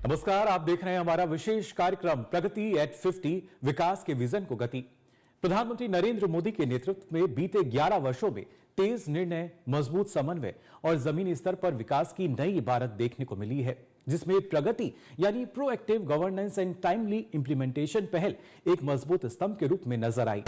नमस्कार, आप देख रहे हैं हमारा विशेष कार्यक्रम प्रगति एट 50, विकास के विजन को गति। प्रधानमंत्री नरेंद्र मोदी के नेतृत्व में बीते 11 वर्षों में तेज निर्णय, मजबूत समन्वय और जमीनी स्तर पर विकास की नई इबारत देखने को मिली है, जिसमें प्रगति यानी proactive governance and timely implementation पहल एक मजबूत स्तंभ के रूप में नजर आई।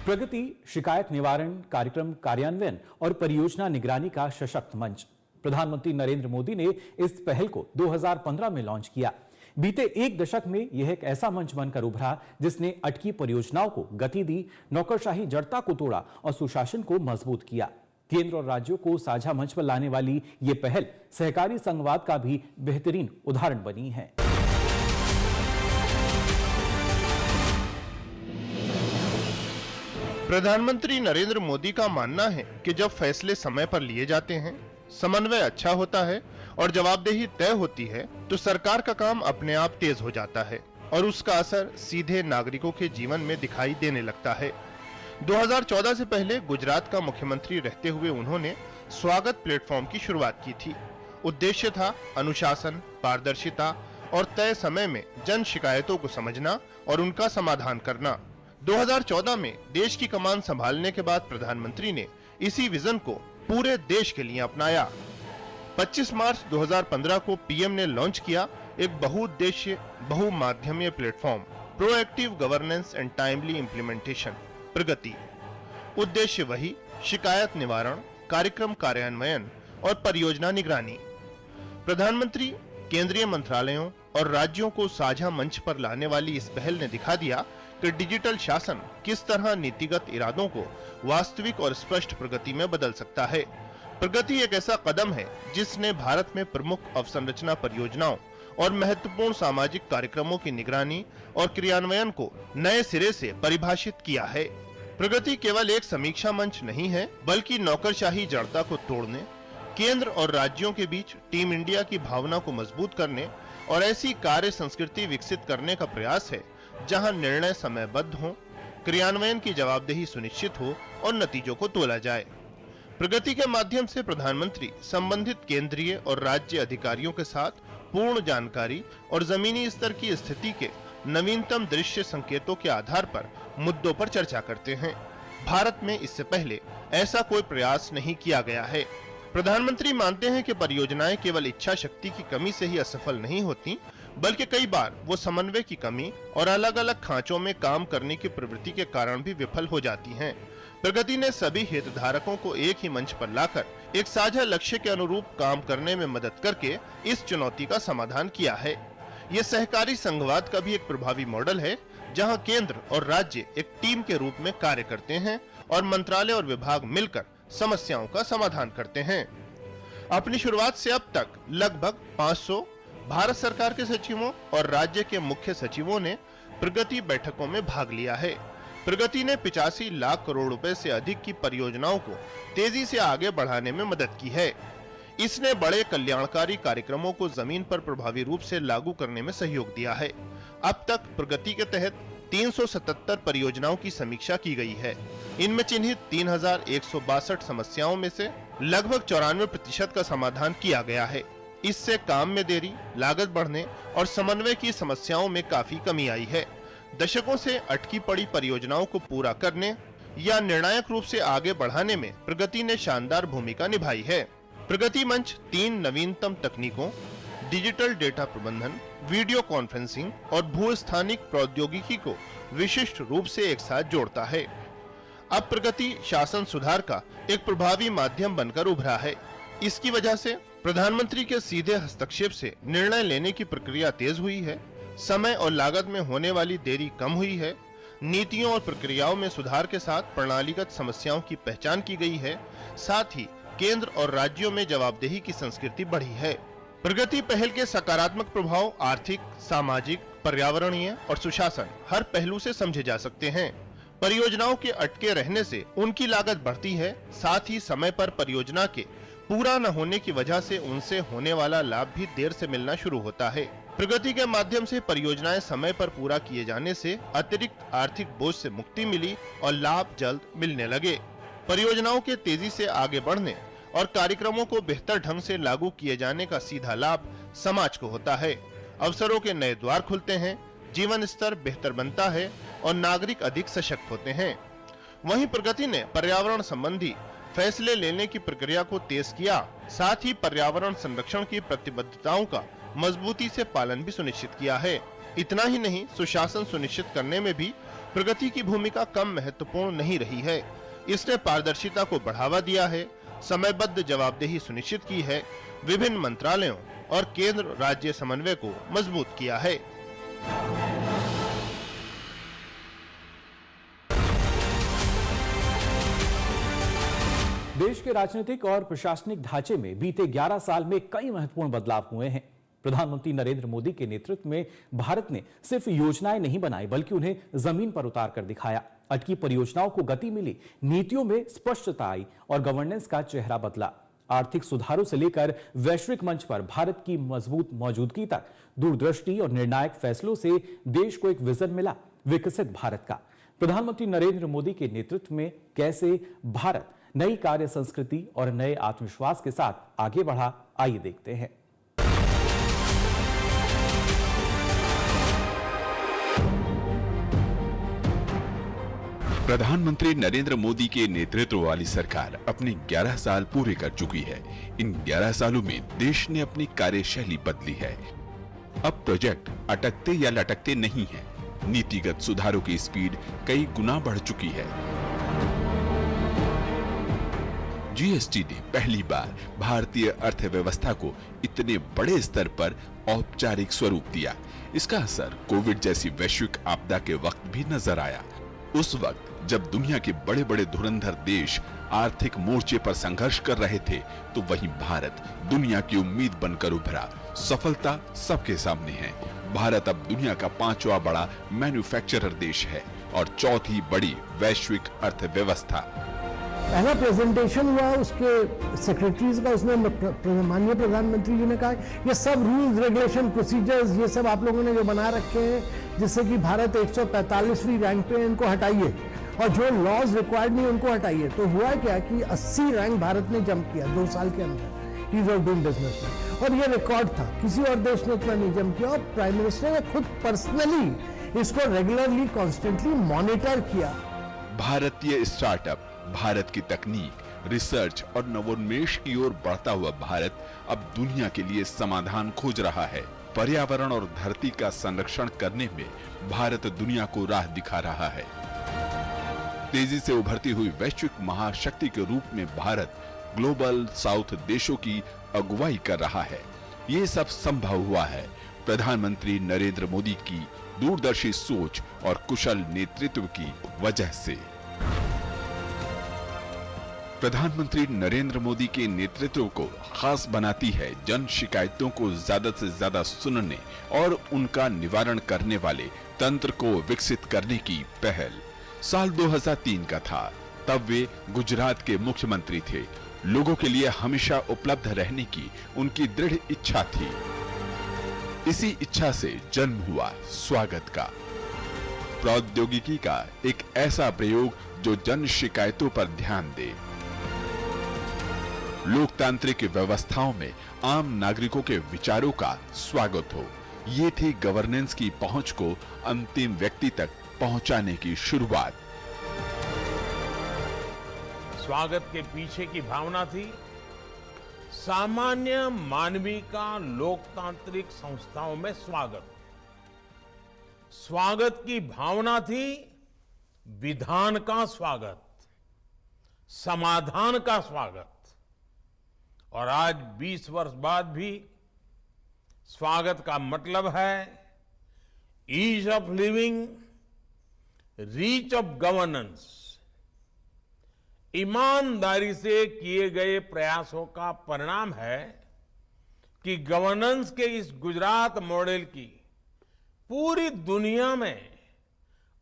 प्रगति शिकायत निवारण कार्यक्रम कार्यान्वयन और परियोजना निगरानी का सशक्त मंच। प्रधानमंत्री नरेंद्र मोदी ने इस पहल को 2015 में लॉन्च किया। बीते एक दशक में यह एक ऐसा मंच बनकर उभरा जिसने अटकी परियोजनाओं को गति दी, नौकरशाही जड़ता को तोड़ा और सुशासन को मजबूत किया। केंद्र और राज्यों को साझा मंच पर लाने वाली यह पहल सहकारी संघवाद का भी बेहतरीन उदाहरण बनी है। प्रधानमंत्री नरेंद्र मोदी का मानना है कि जब फैसले समय पर लिए जाते हैं, समन्वय अच्छा होता है और जवाबदेही तय होती है तो सरकार का काम अपने आप तेज हो जाता है और उसका असर सीधे नागरिकों के जीवन में दिखाई देने लगता है। 2014 से पहले गुजरात का मुख्यमंत्री रहते हुए उन्होंने स्वागत प्लेटफॉर्म की शुरुआत की थी। उद्देश्य था अनुशासन, पारदर्शिता और तय समय में जन शिकायतों को समझना और उनका समाधान करना। 2014 में देश की कमान संभालने के बाद प्रधानमंत्री ने इसी विजन को पूरे देश के लिए अपनाया। 25 मार्च 2015 को पीएम ने लॉन्च किया एक बहुउद्देश्य बहुमाध्यमीय platform proactive governance and timely implementation Pragati. उद्देश्य वही, शिकायत निवारण, कार्यक्रम कार्यान्वयन और परियोजना निगरानी। प्रधानमंत्री केंद्रीय मंत्रालयों और राज्यों को साझा मंच पर लाने वाली इस पहल ने दिखा दिया कि डिजिटल शासन किस तरह नीतिगत इरादों को वास्तविक और स्पष्ट प्रगति में बदल सकता है। प्रगति एक ऐसा कदम है जिसने भारत में प्रमुख अवसंरचना परियोजनाओं और महत्वपूर्ण सामाजिक कार्यक्रमों की निगरानी और क्रियान्वयन को नए सिरे से परिभाषित किया है। प्रगति केवल एक समीक्षा मंच नहीं है, बल्कि नौकरशाही जड़ता को तोड़ने, केंद्र और राज्यों के बीच टीम इंडिया की भावना को मजबूत करने और ऐसी कार्य संस्कृति विकसित करने का प्रयास है जहां निर्णय समयबद्ध हो, क्रियान्वयन की जवाबदेही सुनिश्चित हो और नतीजों को तोला जाए। प्रगति के माध्यम से प्रधानमंत्री संबंधित केंद्रीय और राज्य अधिकारियों के साथ पूर्ण जानकारी और जमीनी स्तर की स्थिति के नवीनतम दृश्य संकेतों के आधार पर मुद्दों पर चर्चा करते हैं। भारत में इससे पहले ऐसा कोई प्रयास नहीं किया गया है। प्रधानमंत्री मानते हैं कि परियोजनाएं केवल इच्छा शक्ति की कमी से ही असफल नहीं होती, बल्कि कई बार वो समन्वय की कमी और अलग-अलग खांचों में काम करने की प्रवृत्ति के कारण भी विफल हो जाती हैं। प्रगति ने सभी हितधारकों को एक ही मंच पर लाकर एक साझा लक्ष्य के अनुरूप काम करने में मदद करके इस चुनौती का समाधान किया है। ये सहकारी संघवाद का भी एक प्रभावी मॉडल है, जहां केंद्र और राज्य एक टीम के रूप में कार्य करते हैं और मंत्रालय और विभाग मिलकर समस्याओं का समाधान करते हैं। अपनी शुरुआत से अब तक लगभग 500 भारत सरकार के सचिवों और राज्य के मुख्य सचिवों ने प्रगति बैठकों में भाग लिया है। प्रगति ने 85 लाख करोड़ रुपए से अधिक की परियोजनाओं को तेजी से आगे बढ़ाने में मदद की है। इसने बड़े कल्याणकारी कार्यक्रमों को जमीन पर प्रभावी रूप से लागू करने में सहयोग दिया है। अब तक प्रगति के तहत 377 परियोजनाओं की समीक्षा की गई है। इनमें चिन्हित 3162 समस्याओं में से लगभग 94% का समाधान किया गया है। इससे काम में देरी, लागत बढ़ने और समन्वय की समस्याओं में काफी कमी आई है। दशकों से अटकी पड़ी परियोजनाओं को पूरा करने या निर्णायक रूप से आगे बढ़ाने में प्रगति ने शानदार भूमिका निभाई है। प्रगति मंच 3 नवीनतम तकनीकों, डिजिटल डेटा प्रबंधन, वीडियो कॉन्फ्रेंसिंग और भूस्थानिक प्रौद्योगिकी को विशिष्ट रूप से एक साथ जोड़ता है। अब प्रगति शासन सुधार का एक प्रभावी माध्यम बनकर उभरा है। इसकी वजह से प्रधानमंत्री के सीधे हस्तक्षेप से निर्णय लेने की प्रक्रिया तेज हुई है, समय और लागत में होने वाली देरी कम हुई है, नीतियों और प्रक्रियाओं में सुधार के साथ प्रणालीगत समस्याओं की पहचान की गई है, साथ ही केंद्र और राज्यों में जवाबदेही की संस्कृति बढ़ी है। प्रगति पहल के सकारात्मक प्रभाव आर्थिक, सामाजिक, पर्यावरणीय और सुशासन हर पहलू से समझे जा सकते हैं। परियोजनाओं के अटके रहने से उनकी लागत बढ़ती है, साथ ही समय पर परियोजना के पूरा न होने की वजह से उनसे होने वाला लाभ भी देर से मिलना शुरू होता है। प्रगति के माध्यम से परियोजनाएं समय पर पूरा किए जाने से अतिरिक्त आर्थिक बोझ से मुक्ति मिली और लाभ जल्द मिलने लगे। परियोजनाओं के तेजी से आगे बढ़ने और कार्यक्रमों को बेहतर ढंग से लागू किए जाने का सीधा लाभ समाज को होता है। अवसरों के नए द्वार खुलते हैं, जीवन स्तर बेहतर बनता है और नागरिक अधिक सशक्त होते हैं। वहीं प्रगति ने पर्यावरण संबंधी फैसले लेने की प्रक्रिया को तेज किया, साथ ही पर्यावरण संरक्षण की प्रतिबद्धताओं का मजबूती से पालन भी सुनिश्चित किया है। इतना ही नहीं, सुशासन सुनिश्चित करने में भी प्रगति की भूमिका कम महत्वपूर्ण नहीं रही है। इसने पारदर्शिता को बढ़ावा दिया है, समयबद्ध जवाबदेही सुनिश्चित की है, विभिन्न मंत्रालयों और केंद्र राज्य समन्वय को मजबूत किया है। देश के राजनीतिक और प्रशासनिक ढांचे में बीते 11 साल में कई महत्वपूर्ण बदलाव हुए हैं। प्रधानमंत्री नरेंद्र मोदी के नेतृत्व में भारत ने सिर्फ योजनाएं नहीं बनाई, बल्कि उन्हें जमीन पर उतार कर दिखाया। अटकी परियोजनाओं को गति मिली, नीतियों में स्पष्टता आई और गवर्नेंस का चेहरा बदला। आर्थिक सुधारों से लेकर वैश्विक मंच पर भारत की मजबूत मौजूदगी तक दूरदृष्टि और निर्णायक फैसलों से देश को एक विजन मिला, विकसित भारत का। प्रधानमंत्री नरेंद्र मोदी के नेतृत्व में कैसे भारत नई कार्य संस्कृति और नए आत्मविश्वास के साथ आगे बढ़ा, आइए देखते हैं। प्रधानमंत्री नरेंद्र मोदी के नेतृत्व वाली सरकार अपने 11 साल पूरे कर चुकी है। इन 11 सालों में देश ने अपनी कार्यशैली बदली है। अब प्रोजेक्ट अटकते या लटकते नहीं हैं। नीतिगत सुधारों की स्पीड कई गुना बढ़ चुकी है। जीएसटी ने पहली बार भारतीय अर्थव्यवस्था को इतने बड़े स्तर पर औपचारिक स्वरूप दिया। इसका असर कोविड जैसी वैश्विक आपदा के वक्त भी नजर आया। उस वक्त जब दुनिया के बड़े बड़े धुरंधर देश आर्थिक मोर्चे पर संघर्ष कर रहे थे, तो वहीं भारत दुनिया की उम्मीद बनकर उभरा। सफलता सबके सामने है। भारत अब दुनिया का 5वां बड़ा मैन्युफैक्चरर देश है और 4थी बड़ी वैश्विक अर्थव्यवस्था। पहला प्रेजेंटेशन हुआ उसके सेक्रेटरीज का, उसमें माननीय प्रधानमंत्री जी ने कहा ये सब रूल्स रेगुलेशन प्रोसीजर्स ये सब आप लोगों ने जो बना रखे हैं, जिससे कि भारत 145वीं रैंक पे, इनको हटाइए और जो लॉज रिक्वायर्ड नहीं उनको हटाइए। तो हुआ क्या कि 80 रैंक भारत ने जंप किया 2 साल के अंदर ईज ऑफ डूइंग बिजनेस में, और ये रिकॉर्ड था। किसी और देश ने इतना नहीं जंप किया और प्राइम मिनिस्टर ने खुद पर्सनली इसको रेगुलरली कॉन्स्टेंटली मॉनिटर किया। भारतीय स्टार्टअप, भारत की तकनीक, रिसर्च और नवोन्मेष की ओर बढ़ता हुआ भारत अब दुनिया के लिए समाधान खोज रहा है। पर्यावरण और धरती का संरक्षण करने में भारत दुनिया को राह दिखा रहा है। तेजी से उभरती हुई वैश्विक महाशक्ति के रूप में भारत ग्लोबल साउथ देशों की अगुवाई कर रहा है। ये सब संभव हुआ है प्रधानमंत्री नरेंद्र मोदी की दूरदर्शी सोच और कुशल नेतृत्व की वजह से। प्रधानमंत्री नरेंद्र मोदी के नेतृत्व को खास बनाती है जन शिकायतों को ज्यादा से ज्यादा सुनने और उनका निवारण करने वाले तंत्र को विकसित करने की पहल। साल 2003 का था, तब वे गुजरात के मुख्यमंत्री थे। लोगों के लिए हमेशा उपलब्ध रहने की उनकी दृढ़ इच्छा थी। इसी इच्छा से जन्म हुआ स्वागत का, प्रौद्योगिकी का एक ऐसा प्रयोग जो जन शिकायतों पर ध्यान दे। लोकतांत्रिक व्यवस्थाओं में आम नागरिकों के विचारों का स्वागत हो। ये थी गवर्नेंस की पहुंच को अंतिम व्यक्ति तक पहुंचाने की शुरुआत। स्वागत के पीछे की भावना थी सामान्य मानवी का लोकतांत्रिक संस्थाओं में स्वागत। स्वागत की भावना थी विधान का स्वागत, समाधान का स्वागत। और आज 20 वर्ष बाद भी स्वागत का मतलब है ease of living, reach of governance. ईमानदारी से किए गए प्रयासों का परिणाम है कि गवर्नेंस के इस गुजरात मॉडल की पूरी दुनिया में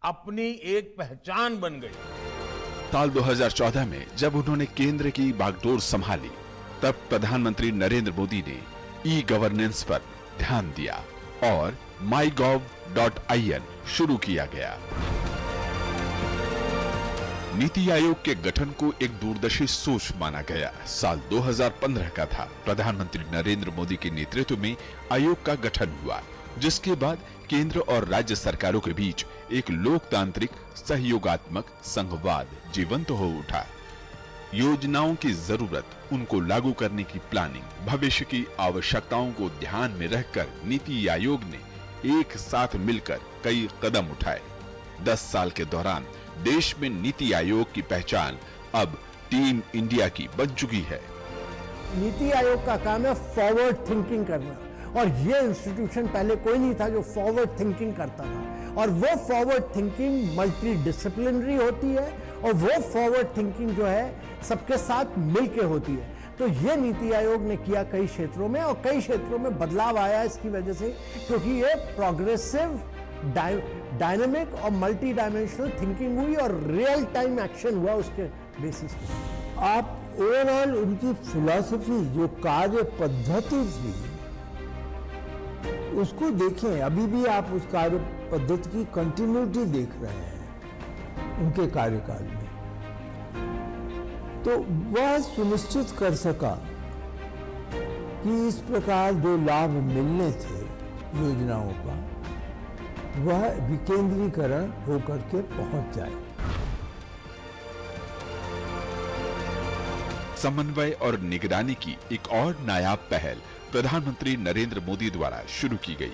अपनी एक पहचान बन गई। साल 2014 में जब उन्होंने केंद्र की बागडोर संभाली, तब प्रधानमंत्री नरेंद्र मोदी ने ई गवर्नेंस पर ध्यान दिया और mygov.in शुरू किया गया। नीति आयोग के गठन को एक दूरदर्शी सोच माना गया। साल 2015 का था। प्रधानमंत्री नरेंद्र मोदी के नेतृत्व में आयोग का गठन हुआ, जिसके बाद केंद्र और राज्य सरकारों के बीच एक लोकतांत्रिक सहयोगात्मक संघवाद जीवंत हो उठा। योजनाओं की जरूरत, उनको लागू करने की प्लानिंग, भविष्य की आवश्यकताओं को ध्यान में रखकर नीति आयोग ने एक साथ मिलकर कई कदम उठाए। 10 साल के दौरान देश में नीति आयोग की पहचान अब टीम इंडिया की बन चुकी है। नीति आयोग का काम है फॉरवर्ड थिंकिंग करना, और ये इंस्टीट्यूशन पहले कोई नहीं था जो फॉरवर्ड थिंकिंग करता था। और वो फॉरवर्ड थिंकिंग मल्टी डिसिप्लिनरी होती है, और वो फॉरवर्ड थिंकिंग जो है सबके साथ मिलके होती है। तो ये नीति आयोग ने किया कई क्षेत्रों में, और कई क्षेत्रों में बदलाव आया इसकी वजह से, क्योंकि ये प्रोग्रेसिव, डायनेमिक और मल्टी डायमेंशनल थिंकिंग हुई और रियल टाइम एक्शन हुआ उसके बेसिस पे। आप ओवरऑल उनकी फिलॉसफी, जो कार्य पद्धति थी, उसको देखें। अभी भी आप उस कार्य पद्धति की कंटिन्यूटी देख रहे हैं उनके कार्यकाल में। तो वह सुनिश्चित कर सका कि इस प्रकार जो लाभ मिलने थे योजनाओं का, वह विकेंद्रीकरण होकर के पहुंच जाए। समन्वय और निगरानी की एक और नायाब पहल प्रधानमंत्री नरेंद्र मोदी द्वारा शुरू की गई।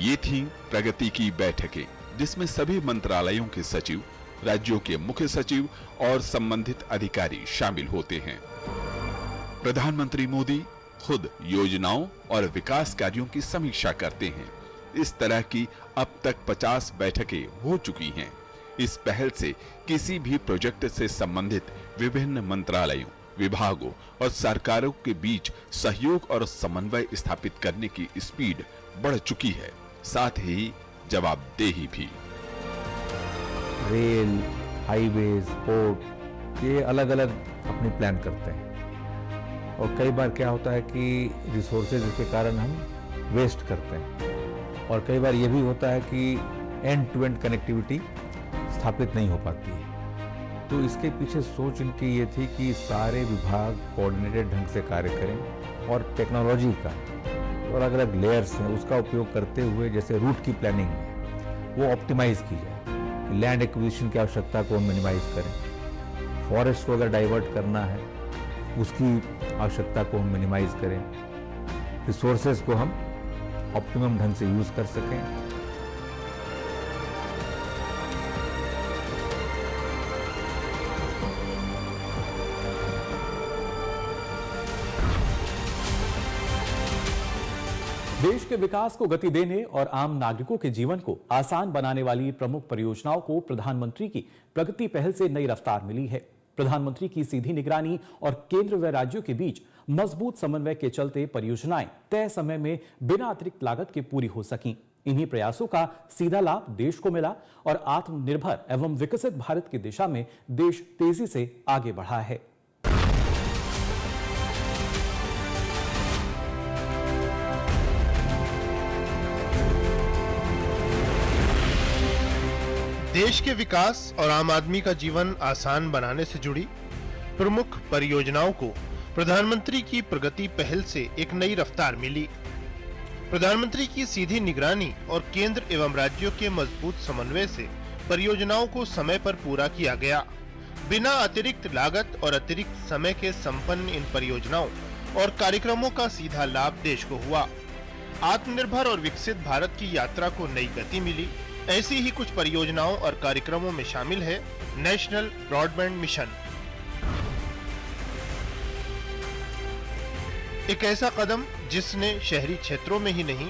ये थी प्रगति की बैठकें, जिसमें सभी मंत्रालयों के सचिव, राज्यों के मुख्य सचिव और संबंधित अधिकारी शामिल होते हैं। प्रधानमंत्री मोदी खुद योजनाओं और विकास कार्यों की समीक्षा करते हैं। इस तरह की अब तक 50 बैठकें हो चुकी हैं। इस पहल से किसी भी प्रोजेक्ट से संबंधित विभिन्न मंत्रालयों, विभागों और सरकारों के बीच सहयोग और समन्वय स्थापित करने की स्पीड बढ़ चुकी है, साथ ही जवाबदेही भी। रेल, हाईवेज, पोर्ट, ये अलग अलग अपनी प्लान करते हैं, और कई बार क्या होता है कि रिसोर्सेज के कारण हम वेस्ट करते हैं, और कई बार ये भी होता है कि एंड टू एंड कनेक्टिविटी स्थापित नहीं हो पाती है। तो इसके पीछे सोच इनकी ये थी कि सारे विभाग कोऑर्डिनेटेड ढंग से कार्य करें, और टेक्नोलॉजी का और अलग अलग लेयर्स हैं उसका उपयोग करते हुए, जैसे रूट की प्लानिंग है वो ऑप्टिमाइज की जाए, लैंड एक्विजिशन की आवश्यकता को मिनिमाइज करें, फॉरेस्ट को अगर डाइवर्ट करना है उसकी आवश्यकता को हम मिनिमाइज करें, रिसोर्सेज को हम ऑप्टिमम ढंग से यूज कर सकें। देश के विकास को गति देने और आम नागरिकों के जीवन को आसान बनाने वाली प्रमुख परियोजनाओं को प्रधानमंत्री की प्रगति पहल से नई रफ्तार मिली है। प्रधानमंत्री की सीधी निगरानी और केंद्र व राज्यों के बीच मजबूत समन्वय के चलते परियोजनाएं तय समय में बिना अतिरिक्त लागत के पूरी हो सकीं। इन्हीं प्रयासों का सीधा लाभ देश को मिला और आत्मनिर्भर एवं विकसित भारत की दिशा में देश तेजी से आगे बढ़ा है। देश के विकास और आम आदमी का जीवन आसान बनाने से जुड़ी प्रमुख परियोजनाओं को प्रधानमंत्री की प्रगति पहल से एक नई रफ्तार मिली। प्रधानमंत्री की सीधी निगरानी और केंद्र एवं राज्यों के मजबूत समन्वय से परियोजनाओं को समय पर पूरा किया गया। बिना अतिरिक्त लागत और अतिरिक्त समय के संपन्न इन परियोजनाओं और कार्यक्रमों का सीधा लाभ देश को हुआ। आत्मनिर्भर और विकसित भारत की यात्रा को नई गति मिली। ऐसी ही कुछ परियोजनाओं और कार्यक्रमों में शामिल है नेशनल ब्रॉडबैंड मिशन। एक ऐसा कदम जिसने शहरी क्षेत्रों में ही नहीं,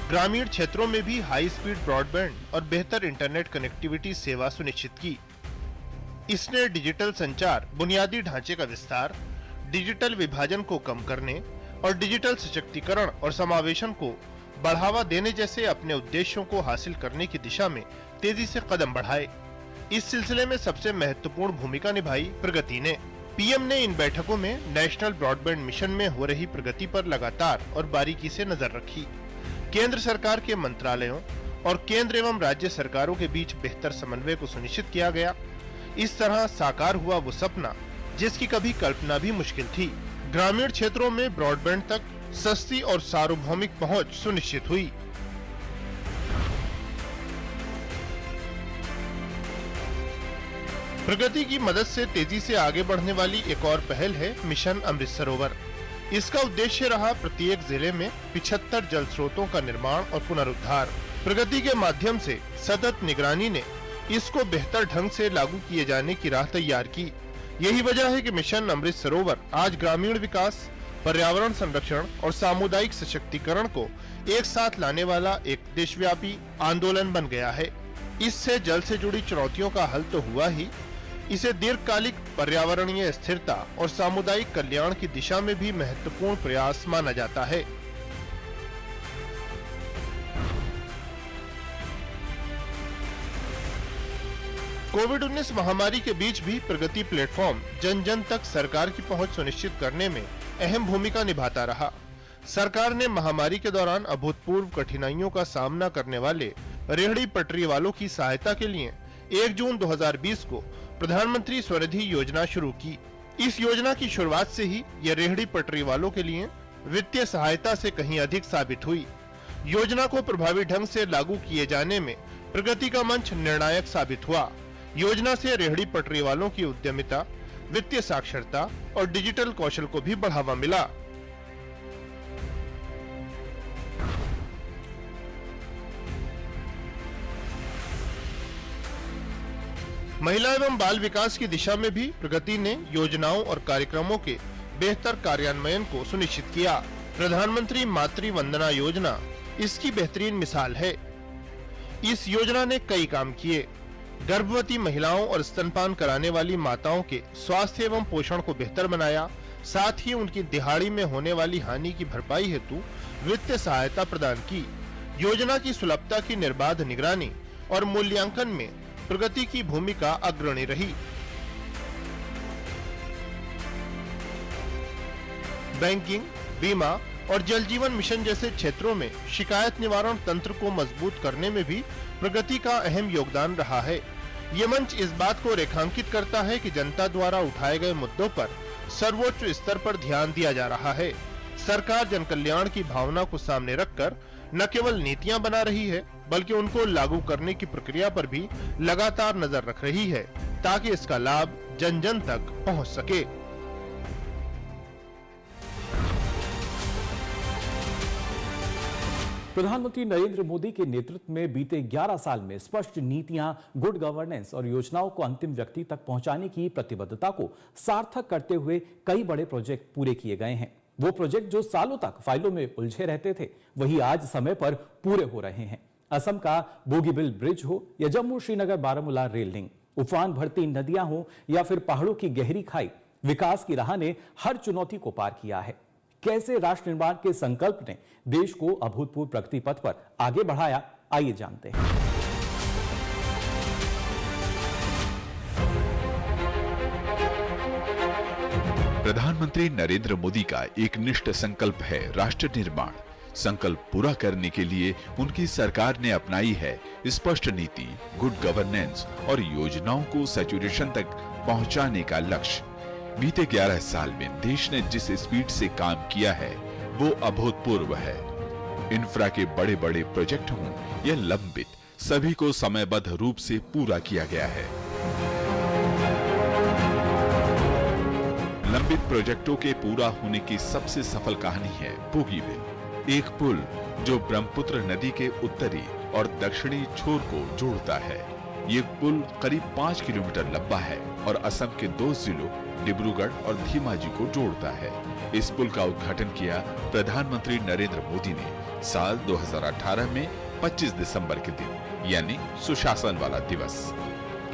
ग्रामीण क्षेत्रों में भी हाई स्पीड ब्रॉडबैंड और बेहतर इंटरनेट कनेक्टिविटी सेवा सुनिश्चित की। इसने डिजिटल संचार बुनियादी ढांचे का विस्तार, डिजिटल विभाजन को कम करने और डिजिटल सशक्तिकरण और समावेशन को बढ़ावा देने जैसे अपने उद्देश्यों को हासिल करने की दिशा में तेजी से कदम बढ़ाए। इस सिलसिले में सबसे महत्वपूर्ण भूमिका निभाई प्रगति ने। पीएम ने इन बैठकों में नेशनल ब्रॉडबैंड मिशन में हो रही प्रगति पर लगातार और बारीकी से नजर रखी। केंद्र सरकार के मंत्रालयों और केंद्र एवं राज्य सरकारों के बीच बेहतर समन्वय को सुनिश्चित किया गया। इस तरह साकार हुआ वो सपना जिसकी कभी कल्पना भी मुश्किल थी। ग्रामीण क्षेत्रों में ब्रॉडबैंड तक सस्ती और सार्वभौमिक पहुंच सुनिश्चित हुई। प्रगति की मदद से तेजी से आगे बढ़ने वाली एक और पहल है मिशन अमृत सरोवर। इसका उद्देश्य रहा प्रत्येक जिले में 75 जल स्रोतों का निर्माण और पुनरुद्धार। प्रगति के माध्यम से सतत निगरानी ने इसको बेहतर ढंग से लागू किए जाने की राह तैयार की। यही वजह है कि मिशन अमृत सरोवर आज ग्रामीण विकास, पर्यावरण संरक्षण और सामुदायिक सशक्तिकरण को एक साथ लाने वाला एक देशव्यापी आंदोलन बन गया है। इससे जल से जुड़ी चुनौतियों का हल तो हुआ ही, इसे दीर्घकालिक पर्यावरणीय स्थिरता और सामुदायिक कल्याण की दिशा में भी महत्वपूर्ण प्रयास माना जाता है। कोविड-19 महामारी के बीच भी प्रगति प्लेटफॉर्म जन जन तक सरकार की पहुंच सुनिश्चित करने में अहम भूमिका निभाता रहा। सरकार ने महामारी के दौरान अभूतपूर्व कठिनाइयों का सामना करने वाले रेहड़ी पटरी वालों की सहायता के लिए 1 जून 2020 को प्रधानमंत्री स्वनिधि योजना शुरू की। इस योजना की शुरुआत से ही यह रेहड़ी पटरी वालों के लिए वित्तीय सहायता से कहीं अधिक साबित हुई। योजना को प्रभावी ढंग से लागू किए जाने में प्रगति का मंच निर्णायक साबित हुआ। योजना से रेहड़ी पटरी वालों की उद्यमिता, वित्तीय साक्षरता और डिजिटल कौशल को भी बढ़ावा मिला। महिला एवं बाल विकास की दिशा में भी प्रगति ने योजनाओं और कार्यक्रमों के बेहतर कार्यान्वयन को सुनिश्चित किया। प्रधानमंत्री मातृ वंदना योजना इसकी बेहतरीन मिसाल है। इस योजना ने कई काम किए। गर्भवती महिलाओं और स्तनपान कराने वाली माताओं के स्वास्थ्य एवं पोषण को बेहतर बनाया। साथ ही उनकी दिहाड़ी में होने वाली हानि की भरपाई हेतु वित्तीय सहायता प्रदान की। योजना की सुलभता की निर्बाध निगरानी और मूल्यांकन में प्रगति की भूमिका अग्रणी रही। बैंकिंग, बीमा और जल जीवन मिशन जैसे क्षेत्रों में शिकायत निवारण तंत्र को मजबूत करने में भी प्रगति का अहम योगदान रहा है। ये मंच इस बात को रेखांकित करता है कि जनता द्वारा उठाए गए मुद्दों पर सर्वोच्च स्तर पर ध्यान दिया जा रहा है। सरकार जन कल्याण की भावना को सामने रखकर न केवल नीतियां बना रही है, बल्कि उनको लागू करने की प्रक्रिया पर भी लगातार नजर रख रही है, ताकि इसका लाभ जन जन तक पहुंच सके। प्रधानमंत्री नरेंद्र मोदी के नेतृत्व में बीते 11 साल में स्पष्ट नीतियां, गुड गवर्नेंस और योजनाओं को अंतिम व्यक्ति तक पहुंचाने की प्रतिबद्धता को सार्थक करते हुए कई बड़े प्रोजेक्ट पूरे किए गए हैं। वो प्रोजेक्ट जो सालों तक फाइलों में उलझे रहते थे, वही आज समय पर पूरे हो रहे हैं। असम का बोगीबिल ब्रिज हो या जम्मू श्रीनगर बारामूला रेल लिंक, उफान भरती नदियां हो या फिर पहाड़ों की गहरी खाई, विकास की राह ने हर चुनौती को पार किया है। कैसे राष्ट्र निर्माण के संकल्प ने देश को अभूतपूर्व प्रगति पथ पर आगे बढ़ाया, आइए जानते हैं। प्रधानमंत्री नरेंद्र मोदी का एक निष्ठ संकल्प है राष्ट्र निर्माण। संकल्प पूरा करने के लिए उनकी सरकार ने अपनाई है स्पष्ट नीति, गुड गवर्नेंस और योजनाओं को सैचुरेशन तक पहुंचाने का लक्ष्य। बीते 11 साल में देश ने जिस स्पीड से काम किया है वो अभूतपूर्व है। इंफ्रा के बड़े बड़े प्रोजेक्ट हों या लंबित, सभी को समयबद्ध रूप से पूरा किया गया है। लंबित प्रोजेक्टों के पूरा होने की सबसे सफल कहानी है बोगीबिल, एक पुल जो ब्रह्मपुत्र नदी के उत्तरी और दक्षिणी छोर को जोड़ता है। ये पुल करीब 5 किलोमीटर लंबा है और असम के 2 जिलों डिब्रूगढ़ और धीमाजी को जोड़ता है। इस पुल का उद्घाटन किया प्रधानमंत्री नरेंद्र मोदी ने साल 2018 में 25 दिसंबर के दिन, यानी सुशासन वाला दिवस।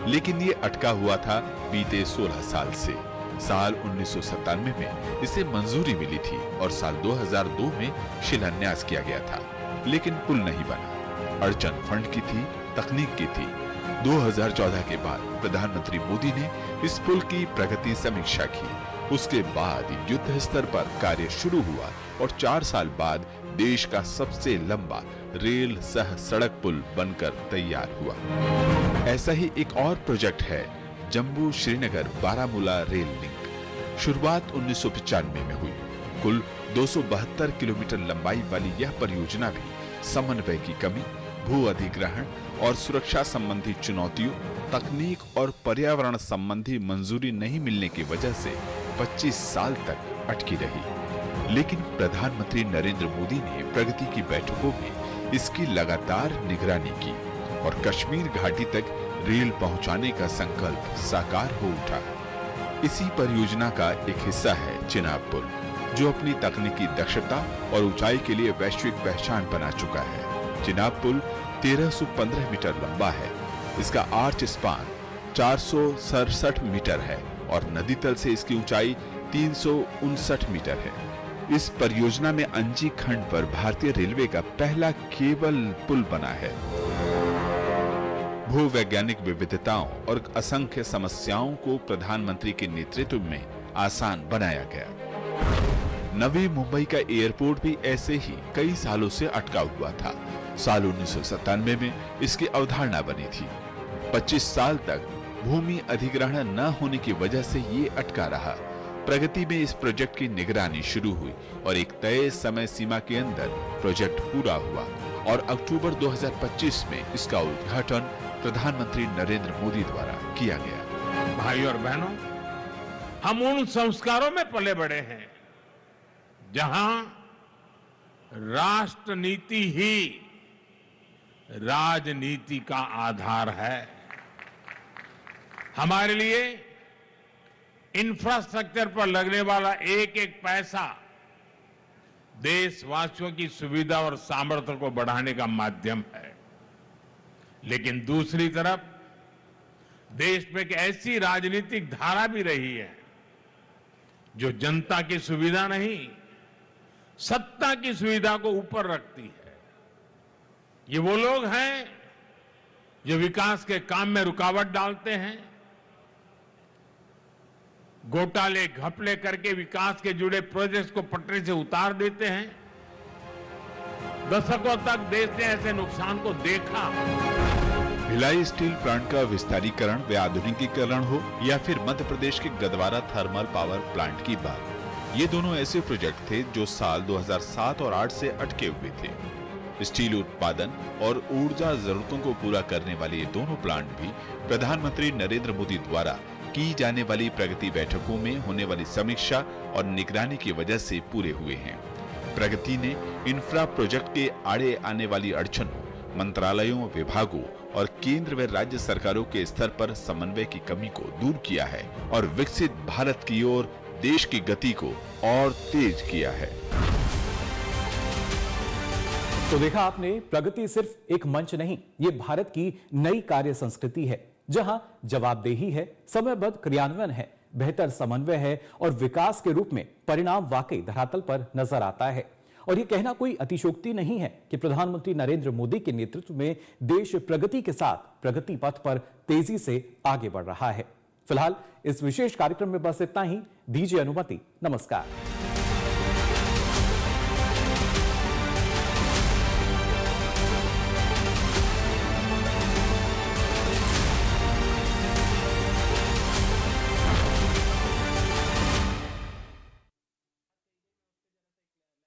लेकिन ये अटका हुआ था बीते 16 साल से। साल 1997 में इसे मंजूरी मिली थी और साल 2002 में शिलान्यास किया गया था, लेकिन पुल नहीं बना। अड़चन फंड की थी, तकनीक की थी। 2014 के बाद प्रधानमंत्री मोदी ने इस पुल की प्रगति समीक्षा की। उसके बाद युद्ध स्तर पर कार्य शुरू हुआ और 4 साल बाद देश का सबसे लंबा रेल सह सड़क पुल बनकर तैयार हुआ। ऐसा ही एक और प्रोजेक्ट है जम्मू श्रीनगर बारामूला रेल लिंक। शुरुआत 1995 में हुई। कुल 272 किलोमीटर लंबाई वाली यह परियोजना भी समन्वय की कमी, भू अधिग्रहण और सुरक्षा संबंधी चुनौतियों, तकनीक और पर्यावरण संबंधी मंजूरी नहीं मिलने की वजह से 25 साल तक अटकी रही। लेकिन प्रधानमंत्री नरेंद्र मोदी ने प्रगति की बैठकों में इसकी लगातार निगरानी की और कश्मीर घाटी तक रेल पहुंचाने का संकल्प साकार हो उठा। इसी परियोजना का एक हिस्सा है चिनाब पुल, जो अपनी तकनीकी दक्षता और ऊंचाई के लिए वैश्विक पहचान बना चुका है। चिनाब पुल 1315 मीटर लंबा है। इसका आर्च स्पान 467 मीटर है और नदी तल से इसकी ऊंचाई 359 मीटर है। इस परियोजना में अंजी खंड पर भारतीय रेलवे का पहला केबल पुल बना है। भूवैज्ञानिक विविधताओं और असंख्य समस्याओं को प्रधानमंत्री के नेतृत्व में आसान बनाया गया। नवी मुंबई का एयरपोर्ट भी ऐसे ही कई सालों से अटका हुआ था। साल 1997 में इसकी अवधारणा बनी थी। 25 साल तक भूमि अधिग्रहण न होने की वजह से ये अटका रहा। प्रगति में इस प्रोजेक्ट की निगरानी शुरू हुई और एक तय समय सीमा के अंदर प्रोजेक्ट पूरा हुआ और अक्टूबर 2025 में इसका उद्घाटन प्रधानमंत्री नरेंद्र मोदी द्वारा किया गया। भाई और बहनों, हम उन संस्कारों में पले बड़े हैं जहां राष्ट्र नीति ही राजनीति का आधार है। हमारे लिए इंफ्रास्ट्रक्चर पर लगने वाला एक एक पैसा देशवासियों की सुविधा और सामर्थ्य को बढ़ाने का माध्यम है। लेकिन दूसरी तरफ देश में एक ऐसी राजनीतिक धारा भी रही है जो जनता की सुविधा नहीं, सत्ता की सुविधा को ऊपर रखती है। ये वो लोग हैं जो विकास के काम में रुकावट डालते हैं, घोटाले घपले करके विकास के जुड़े प्रोजेक्ट्स को पटरी से उतार देते हैं। दशकों तक देश ने ऐसे नुकसान को देखा। भिलाई स्टील प्लांट का विस्तारीकरण व आधुनिकीकरण हो या फिर मध्य प्रदेश के गदवारा थर्मल पावर प्लांट की बात, ये दोनों ऐसे प्रोजेक्ट थे जो साल 2007 और 8 से अटके हुए थे। स्टील उत्पादन और ऊर्जा जरूरतों को पूरा करने वाले ये दोनों प्लांट भी प्रधानमंत्री नरेंद्र मोदी द्वारा की जाने वाली प्रगति बैठकों में होने वाली समीक्षा और निगरानी की वजह से पूरे हुए हैं। प्रगति ने इंफ्रा प्रोजेक्ट के आड़े आने वाली अड़चनों, मंत्रालयों, विभागों और केंद्र व राज्य सरकारों के स्तर पर समन्वय की कमी को दूर किया है और विकसित भारत की ओर देश की गति को और तेज किया है। तो देखा आपने, प्रगति सिर्फ एक मंच नहीं, ये भारत की नई कार्य संस्कृति है जहां जवाबदेही है, समयबद्ध क्रियान्वयन है, बेहतर समन्वय है और विकास के रूप में परिणाम वाकई धरातल पर नजर आता है। और यह कहना कोई अतिशयोक्ति नहीं है कि प्रधानमंत्री नरेंद्र मोदी के नेतृत्व में देश प्रगति के साथ प्रगति पथ पर तेजी से आगे बढ़ रहा है। फिलहाल इस विशेष कार्यक्रम में बस इतना ही। दीजिए अनुमति। नमस्कार।